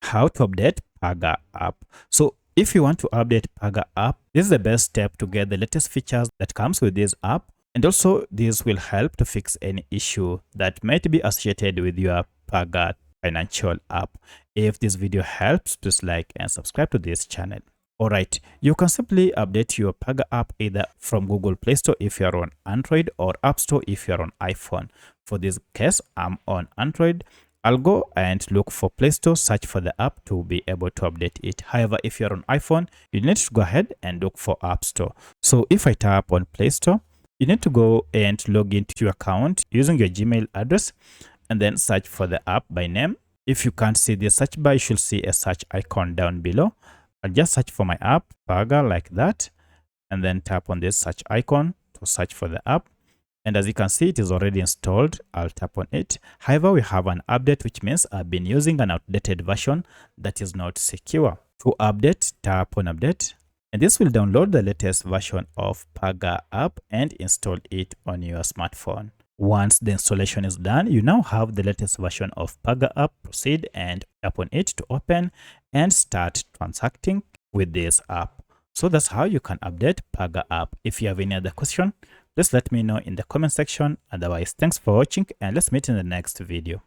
how to update Paga app. So if you want to update Paga app, this is the best step to get the latest features that comes with this app. And also this will help to fix any issue that might be associated with your Paga financial app. If this video helps, please like and subscribe to this channel. Alright, you can simply update your Paga app either from Google Play Store if you're on Android or App Store if you're on iPhone. For this case, I'm on Android. I'll go and look for Play Store, search for the app to be able to update it. However, if you're on iPhone, you need to go ahead and look for App Store. So if I tap on Play Store, you need to go and log into your account using your Gmail address and then search for the app by name. If you can't see the search bar, you should see a search icon down below. I'll just search for my app, Paga, like that, and then tap on this search icon to search for the app. And as you can see, it is already installed. I'll tap on it. However, we have an update, which means I've been using an outdated version that is not secure. To update, tap on update, and this will download the latest version of Paga app and install it on your smartphone. Once the installation is done, you now have the latest version of Paga app. Proceed and tap on it to open and start transacting with this app. So that's how you can update Paga app. If you have any other question, please let me know in the comment section. Otherwise, thanks for watching and let's meet in the next video.